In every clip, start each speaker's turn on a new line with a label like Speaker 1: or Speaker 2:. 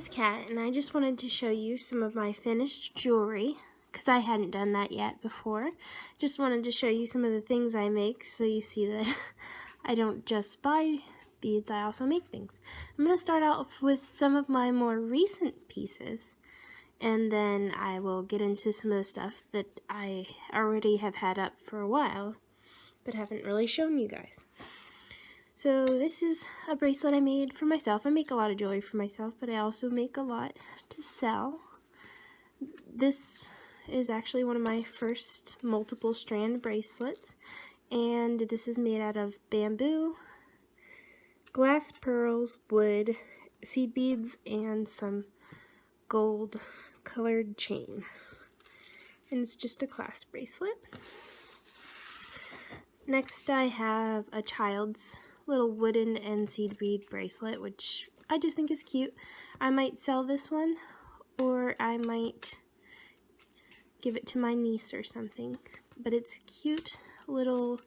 Speaker 1: name's Kat, and I just wanted to show you some of my finished jewelry, because I hadn't done that yet before. Just wanted to show you some of the things I make so you see that I don't just buy beads, I also make things. I'm going to start off with some of my more recent pieces, and then I will get into some of the stuff that I already have had up for a while, but haven't really shown you guys. So this is a bracelet I made for myself. I make a lot of jewelry for myself, but I also make a lot to sell. This is actually one of my first multiple strand bracelets, and this is made out of bamboo, glass pearls, wood, seed beads, and some gold colored chain. And it's just a clasp bracelet. Next I have a child's little wooden and seed bead bracelet, which I just think is cute. I might sell this one, or I might give it to my niece or something. But it's a cute little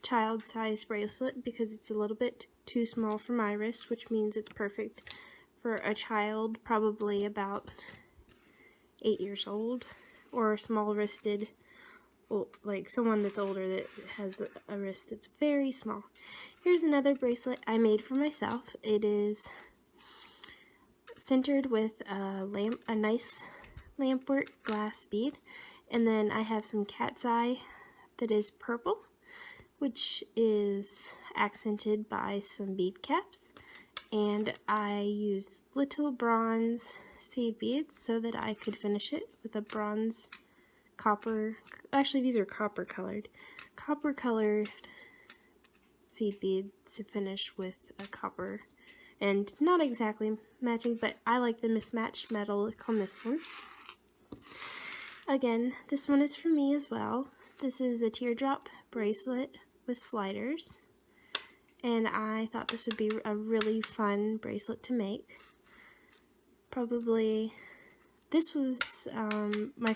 Speaker 1: child-sized bracelet because it's a little bit too small for my wrist, which means it's perfect for a child probably about 8 years old, or small-wristed, like someone that's older that has a wrist that's very small. Here's another bracelet I made for myself. It is centered with a nice lampwork glass bead, and then I have some cat's eye that is purple, which is accented by some bead caps, and I used little bronze seed beads so that I could finish it with a bronze copper, actually these are copper colored seed beads to finish with a copper, and not exactly matching, but I like the mismatched metallic on this one. Again, this one is for me as well. This is a teardrop bracelet with sliders, and I thought this would be a really fun bracelet to make. Probably, this was my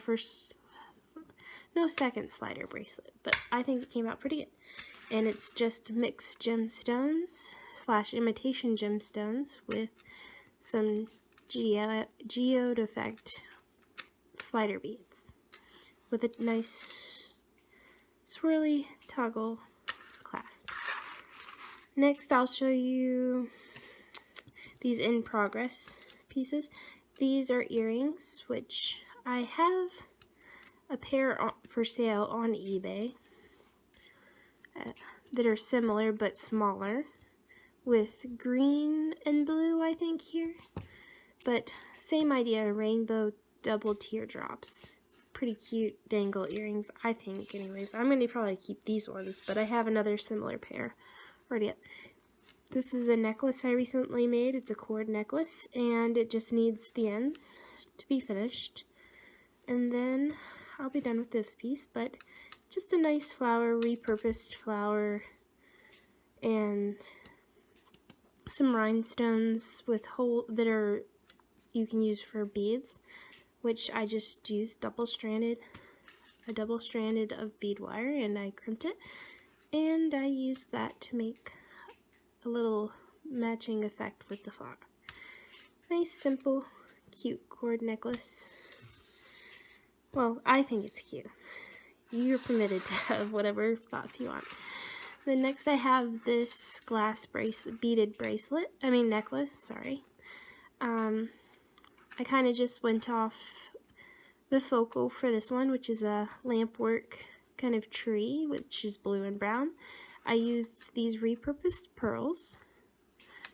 Speaker 1: second slider bracelet, but I think it came out pretty good. And it's just mixed gemstones / imitation gemstones with some geode effect slider beads with a nice swirly toggle clasp. Next, I'll show you these in progress pieces. These are earrings, which I have a pair for sale on eBay that are similar but smaller, with green and blue, I think, here. But same idea, rainbow double teardrops. Pretty cute dangle earrings, I think, anyways. I'm going to probably keep these ones, but I have another similar pair already up. This is a necklace I recently made. It's a cord necklace, and it just needs the ends to be finished. And then I'll be done with this piece, but just a nice flower, repurposed flower, and some rhinestones with that are you can use for beads, which I just used a double stranded of bead wire, and I crimped it, and I used that to make a little matching effect with the flower. Nice, simple, cute cord necklace. Well, I think it's cute. You're permitted to have whatever thoughts you want. Then next I have this glass beaded necklace, sorry. I kind of just went off the focal for this one, which is a lampwork kind of tree, which is blue and brown. I used these repurposed pearls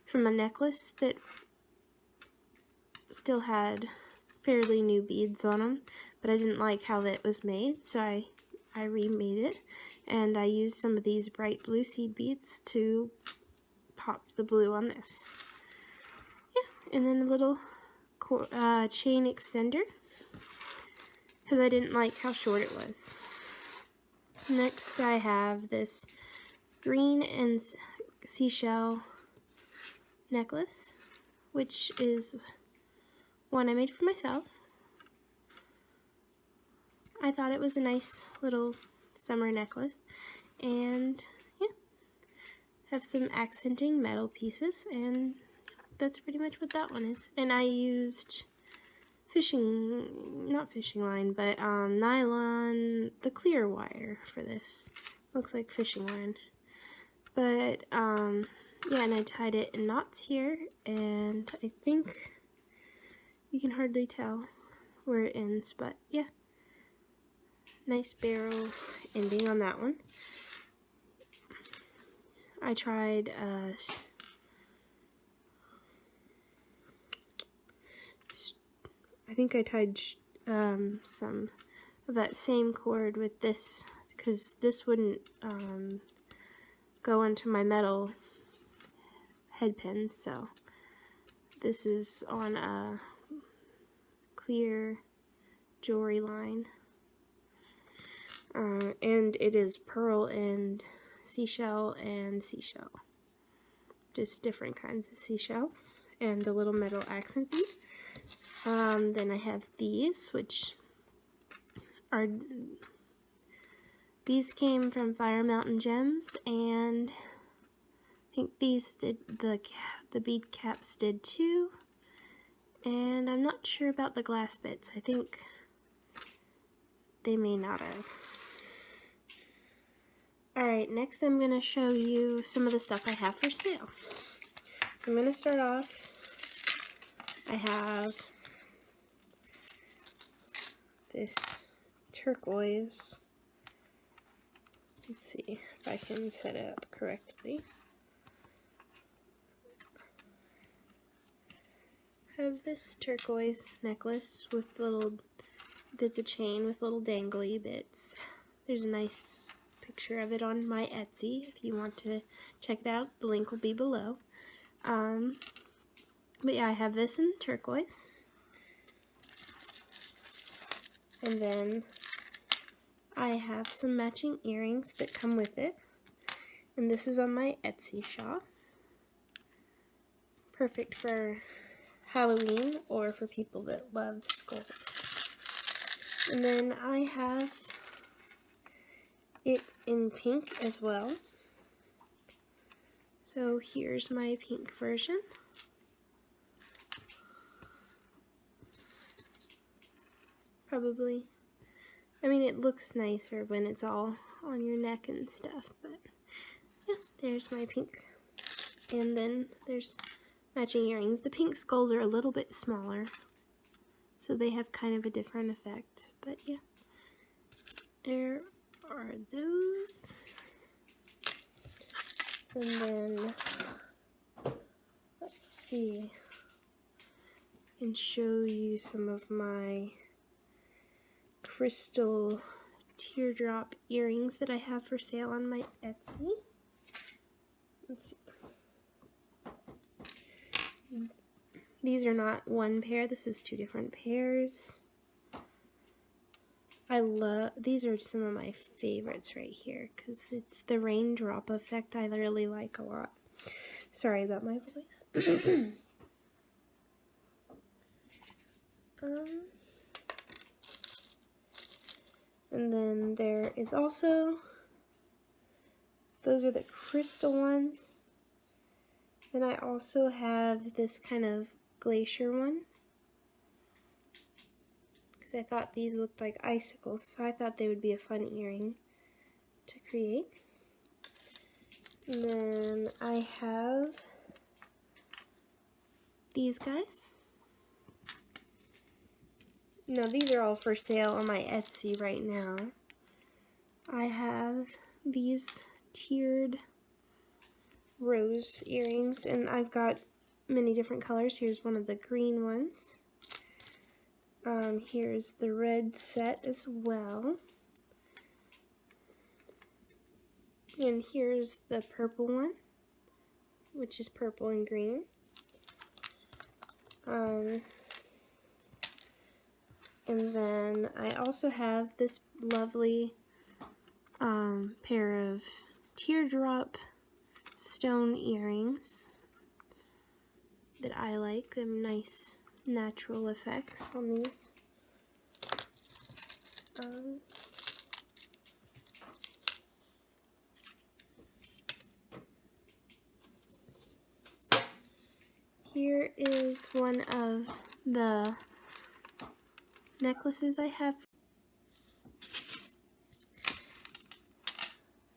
Speaker 1: from a necklace that still had fairly new beads on them, but I didn't like how that was made, so I remade it, and I used some of these bright blue seed beads to pop the blue on this. Yeah, and then a little chain extender, because I didn't like how short it was. Next I have this green and seashell necklace, which is one I made for myself. I thought it was a nice little summer necklace, and yeah, have some accenting metal pieces, and that's pretty much what that one is. And I used not fishing line, but nylon, the clear wire for this. Looks like fishing line. But yeah, and I tied it in knots here, and I think you can hardly tell where it ends, but yeah. Nice barrel ending on that one. I tried I think I tied some of that same cord with this, because this wouldn't go into my metal head pin, so this is on a clear jewelry line. And it is pearl and seashell and seashell. Just different kinds of seashells and a little metal accent bead. Then I have these, which are, these came from Fire Mountain Gems, and I think these did, the bead caps did too, and I'm not sure about the glass bits. I think they may not have. Alright, next I'm going to show you some of the stuff I have for sale. So I'm going to start off, I have this turquoise. Let's see if I can set it up correctly. I have this turquoise necklace with little, that's a chain with little dangly bits. There's a nice picture of it on my Etsy if you want to check it out. The link will be below. But yeah, I have this in turquoise. And then I have some matching earrings that come with it. And this is on my Etsy shop. Perfect for Halloween or for people that love skulls. And then I have it in pink as well. So here's my pink version. Probably, I mean, it looks nicer when it's all on your neck and stuff, but yeah, there's my pink. And then there's matching earrings. The pink skulls are a little bit smaller, so they have kind of a different effect, but yeah. There are those. And then, let's see, I can show you some of my crystal teardrop earrings that I have for sale on my Etsy. Let's see. These are not one pair, this is two different pairs. These are some of my favorites right here, because it's the raindrop effect I really like a lot. Sorry about my voice. And then there is also, those are the crystal ones. Then I also have this kind of glacier one, because I thought these looked like icicles, so I thought they would be a fun earring to create. And then I have these guys. Now these are all for sale on my Etsy right now. I have these tiered rose earrings, and I've got many different colors. Here's one of the green ones. Here's the red set as well. And here's the purple one, which is purple and green. And then I also have this lovely pair of teardrop stone earrings that I like. They have nice natural effects on these. Here is one of the necklaces I have.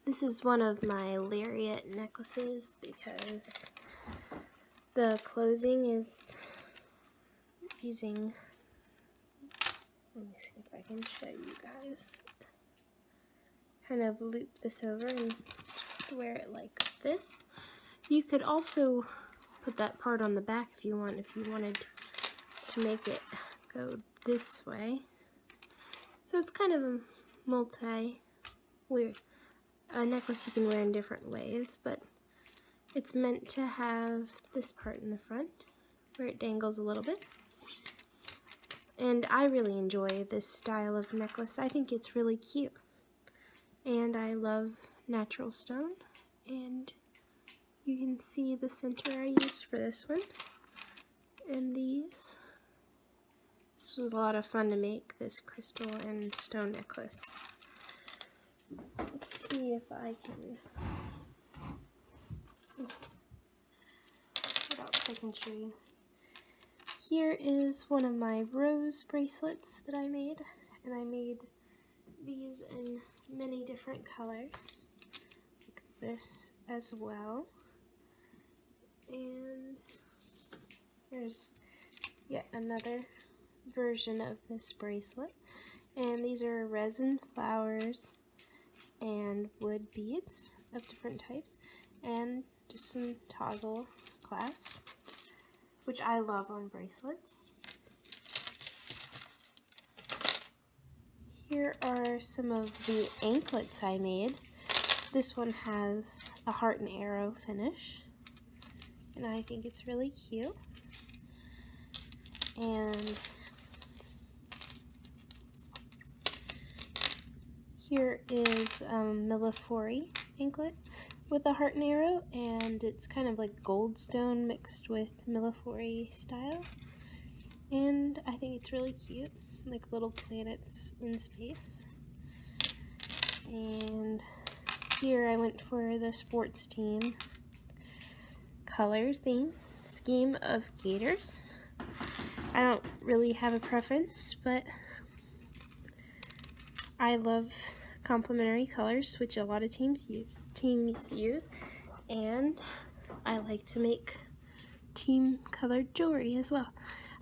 Speaker 1: This is one of my lariat necklaces because the closing is using, let me see if I can show you guys, kind of loop this over and just wear it like this. You could also put that part on the back if you wanted to make it go this way. So it's kind of a a necklace you can wear in different ways, but it's meant to have this part in the front where it dangles a little bit. And I really enjoy this style of necklace. I think it's really cute. And I love natural stone. And you can see the center I used for this one. And these. This was a lot of fun to make, this crystal and stone necklace. Let's see if I can, what else I can show you. Here is one of my rose bracelets that I made, and I made these in many different colors, like this as well. And there's yet another version of this bracelet, and these are resin flowers and wood beads of different types, and just some toggle clasps, which I love on bracelets. Here are some of the anklets I made. This one has a heart and arrow finish, and I think it's really cute. And here is Millefiori anklet with a heart and arrow, and it's kind of like goldstone mixed with Millefiori style. And I think it's really cute, like little planets in space. And here I went for the sports team color scheme of gators. I don't really have a preference, but I love complementary colors, which a lot of teams use, and I like to make team colored jewelry as well.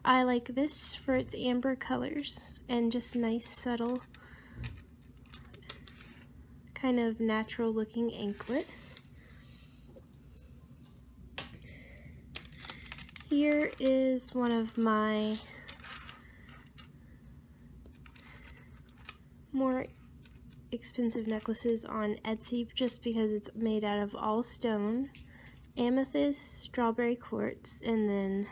Speaker 1: I like this for its amber colors and just nice subtle kind of natural looking anklet. Here is one of my more expensive necklaces on Etsy just because it's made out of all stone, amethyst, strawberry quartz, and then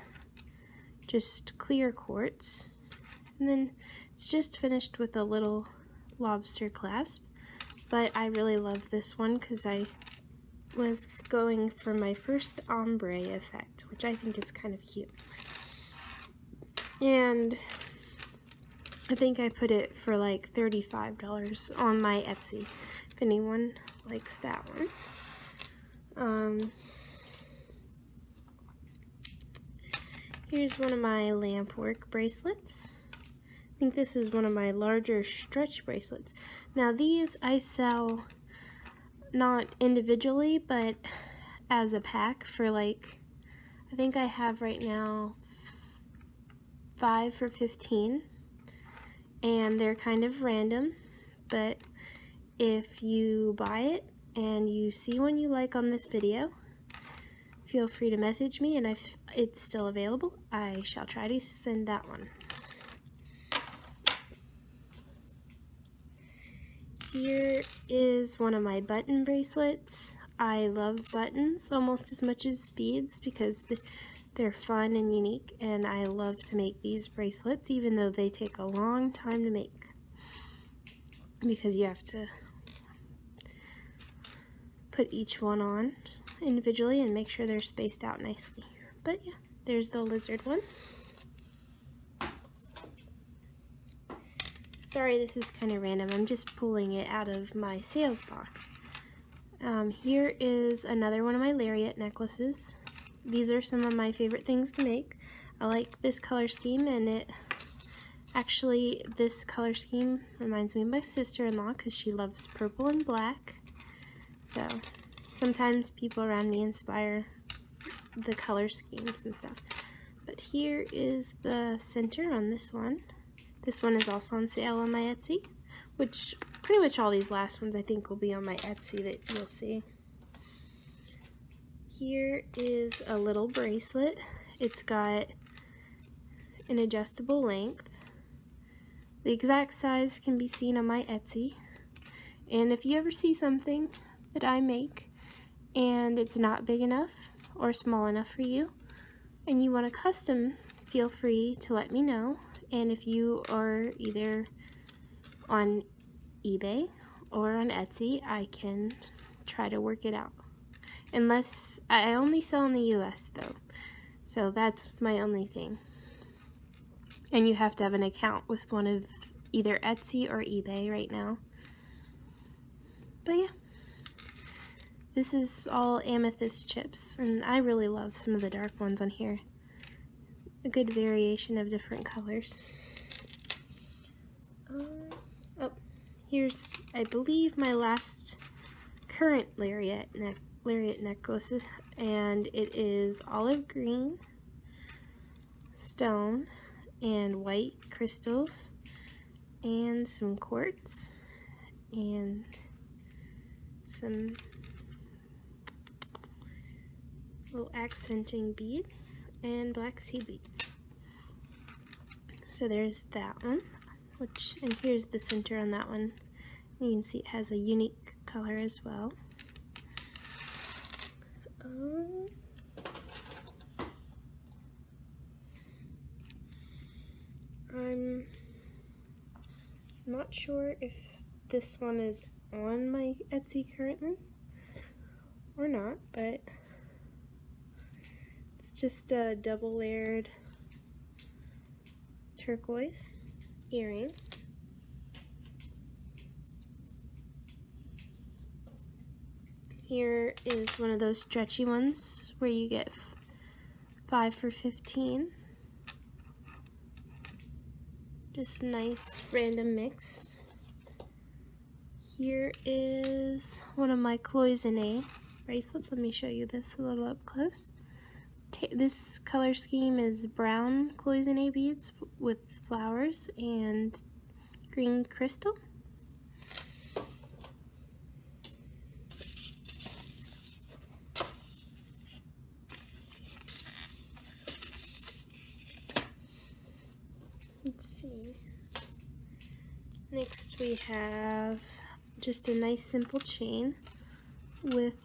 Speaker 1: just clear quartz. And then it's just finished with a little lobster clasp. But I really love this one because I was going for my first ombre effect, which I think is kind of cute. And I think I put it for like $35 on my Etsy, if anyone likes that one. Here's one of my lamp work bracelets. I think this is one of my larger stretch bracelets. Now these I sell not individually, but as a pack for like, I think I have right now 5 for $15. And they're kind of random, but if you buy it and you see one you like on this video, feel free to message me, and if it's still available, I shall try to send that one. Here is one of my button bracelets. I love buttons almost as much as beads because they're fun and unique, and I love to make these bracelets even though they take a long time to make because you have to put each one on individually and make sure they're spaced out nicely. But yeah, there's the lizard one. Sorry, this is kind of random. I'm just pulling it out of my sales box. Here is another one of my lariat necklaces. these are some of my favorite things to make. I like this color scheme, and actually this color scheme reminds me of my sister-in-law because she loves purple and black. So sometimes people around me inspire the color schemes and stuff. But here is the center on this one. This one is also on sale on my Etsy, which pretty much all these last ones I think will be on my Etsy that you'll see. Here is a little bracelet. It's got an adjustable length. The exact size can be seen on my Etsy. And if you ever see something that I make and it's not big enough or small enough for you and you want a custom, feel free to let me know. And if you are either on eBay or on Etsy, I can try to work it out. Unless, I only sell in the US though, so that's my only thing. And you have to have an account with one of either Etsy or eBay right now. But yeah, this is all amethyst chips, and I really love some of the dark ones on here. A good variation of different colors. Oh, here's, I believe, my last current lariat necklace, and it is olive green stone and white crystals and some quartz and some little accenting beads and black seed beads. So there's that one, and here's the center on that one. You can see it has a unique color as well. I'm not sure if this one is on my Etsy currently or not, but it's just a double layered turquoise earring. Here is one of those stretchy ones where you get 5 for $15. Just nice random mix. Here is one of my cloisonne bracelets. Let me show you this a little up close. This color scheme is brown cloisonne beads with flowers and green crystal. Let's see. Next we have just a nice simple chain with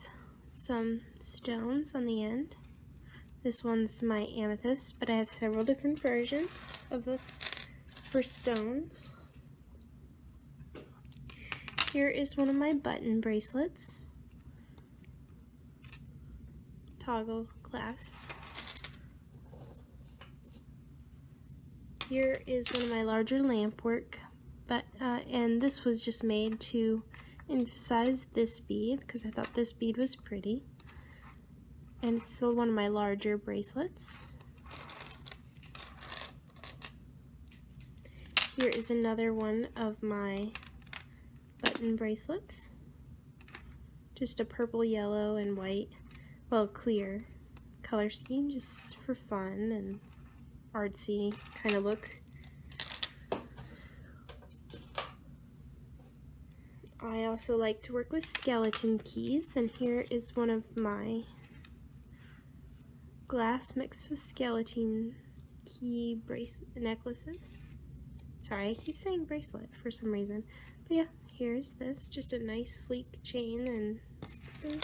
Speaker 1: some stones on the end. This one's my amethyst, but I have several different versions for stones. Here is one of my button bracelets. Toggle clasp. Here is one of my larger lamp work, and this was just made to emphasize this bead because I thought this bead was pretty. And it's still one of my larger bracelets. Here is another one of my button bracelets. Just a purple, yellow, and white, well, clear color scheme just for fun and artsy kind of look. I also like to work with skeleton keys, and here is one of my glass mixed with skeleton key necklaces. Sorry, I keep saying bracelet for some reason. But yeah, here's this, just a nice sleek chain and some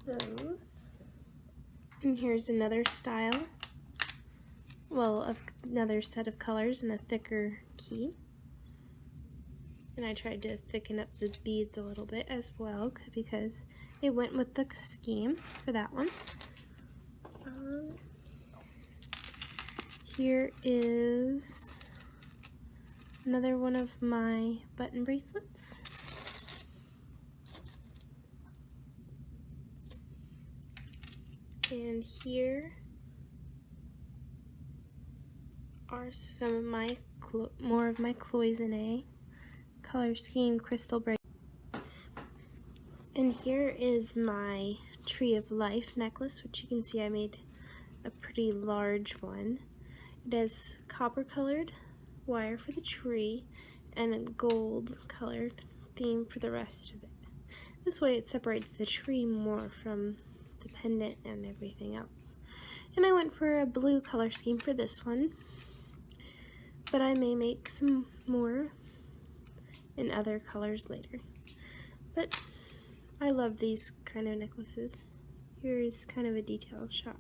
Speaker 1: of those. And here's another style. Well, another set of colors and a thicker key. And I tried to thicken up the beads a little bit as well because it went with the scheme for that one. Here is another one of my button bracelets. And here are some of my more of my cloisonne color scheme crystal bracelet. And here is my Tree of Life necklace, which you can see I made a pretty large one. It has copper colored wire for the tree and a gold colored theme for the rest of it. This way it separates the tree more from the pendant and everything else. And I went for a blue color scheme for this one, but I may make some more in other colors later. But I love these kind of necklaces. Here's kind of a detailed shot.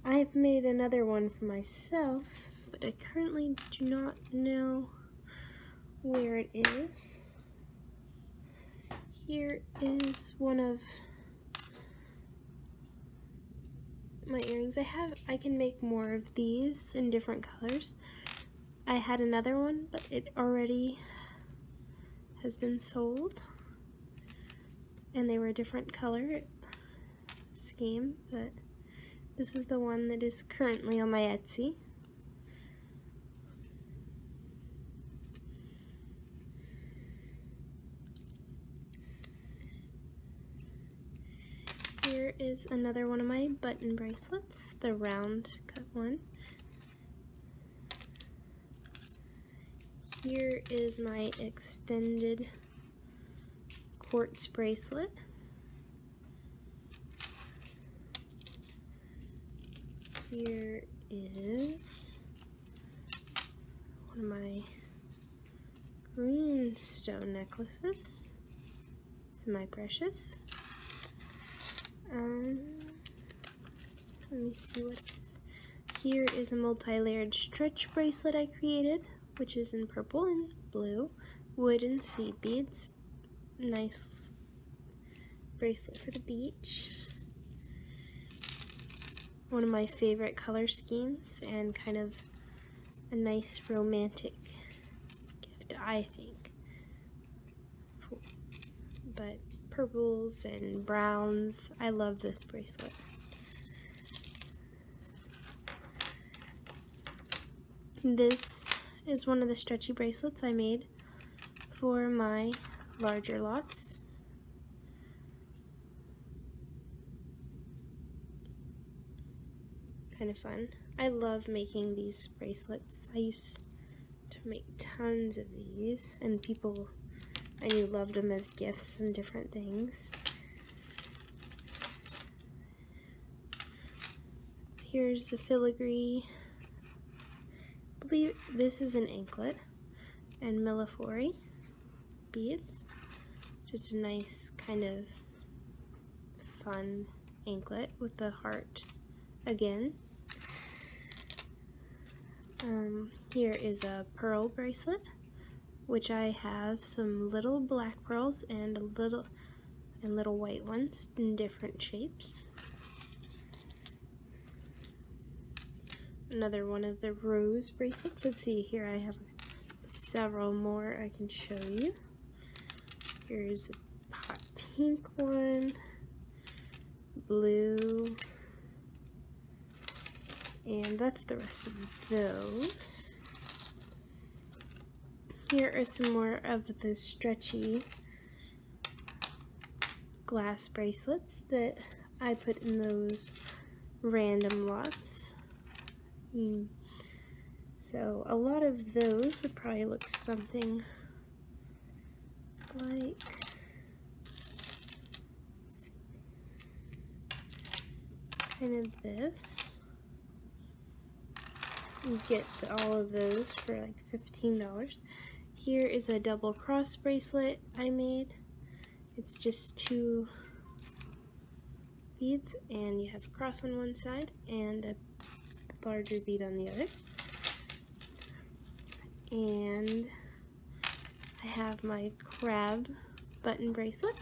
Speaker 1: I've made another one for myself, but I currently do not know where it is. Here is one of my earrings. I can make more of these in different colors. I had another one, but it already has been sold, and they were a different color scheme, but this is the one that is currently on my Etsy. Here is another one of my button bracelets, the round cut one. Here is my extended quartz bracelet. Here is one of my green stone necklaces, semi-precious. Let me see what it is. Here is a multi-layered stretch bracelet I created, which is in purple and blue, wood and seed beads. Nice bracelet for the beach. One of my favorite color schemes and kind of a nice romantic gift, I think. But purples and browns, I love this bracelet. This is one of the stretchy bracelets I made for my larger lots. Kind of fun. I love making these bracelets. I used to make tons of these, and people I knew loved them as gifts and different things. Here's the filigree. I believe this is an anklet and Millefiori beads. Just a nice kind of fun anklet with the heart again. Here is a pearl bracelet, which I have some little black pearls and little white ones in different shapes. Another one of the rose bracelets. Let's see, here I have several more I can show you. Here's a hot pink one, blue, and that's the rest of those. Here are some more of the stretchy glass bracelets that I put in those random lots. So a lot of those would probably look something like kind of this. You get all of those for like $15. Here is a double cross bracelet I made. It's just 2 beads, and you have a cross on one side and a larger bead on the other. And I have my crab button bracelet.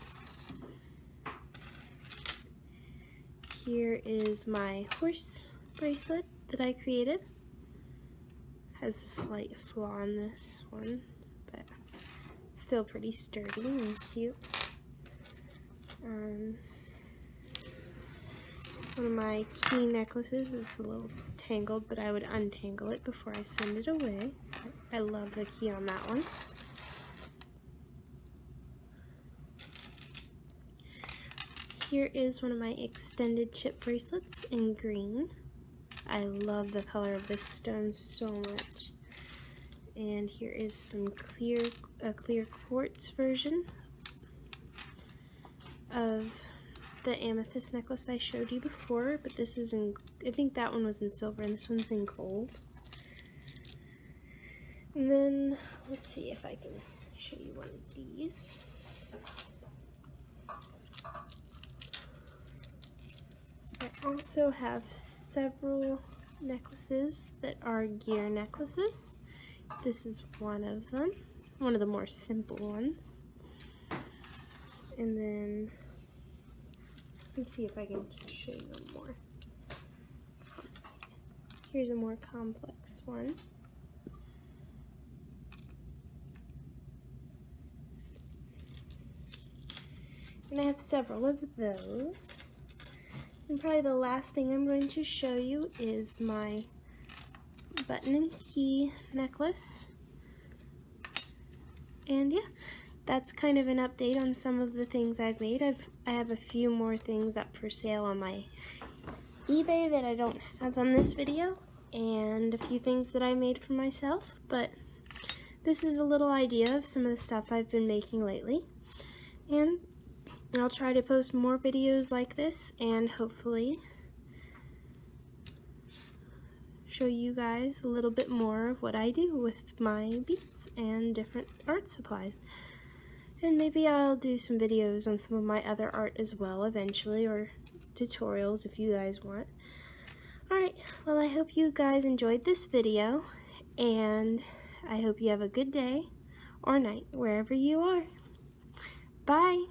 Speaker 1: Here is my horse bracelet that I created. Has a slight flaw on this one, but still pretty sturdy and cute. One of my key necklaces is a little tangled, but I would untangle it before I send it away. I love the key on that one. Here is one of my extended chip bracelets in green. I love the color of this stone so much. And here is some clear quartz version of the amethyst necklace I showed you before, but this is in, I think that one was in silver and this one's in gold. And then, let's see if I can show you one of these. I also have several necklaces that are gear necklaces. This is one of them, one of the more simple ones. And then, let's see if I can show you one more. Here's a more complex one. And I have several of those. And probably the last thing I'm going to show you is my button and key necklace. And yeah, that's kind of an update on some of the things I've made. I have a few more things up for sale on my eBay that I don't have on this video, and a few things that I made for myself, but this is a little idea of some of the stuff I've been making lately. And I'll try to post more videos like this and hopefully show you guys a little bit more of what I do with my beads and different art supplies. And maybe I'll do some videos on some of my other art as well eventually, or tutorials if you guys want. Alright, well I hope you guys enjoyed this video, and I hope you have a good day or night wherever you are. Bye!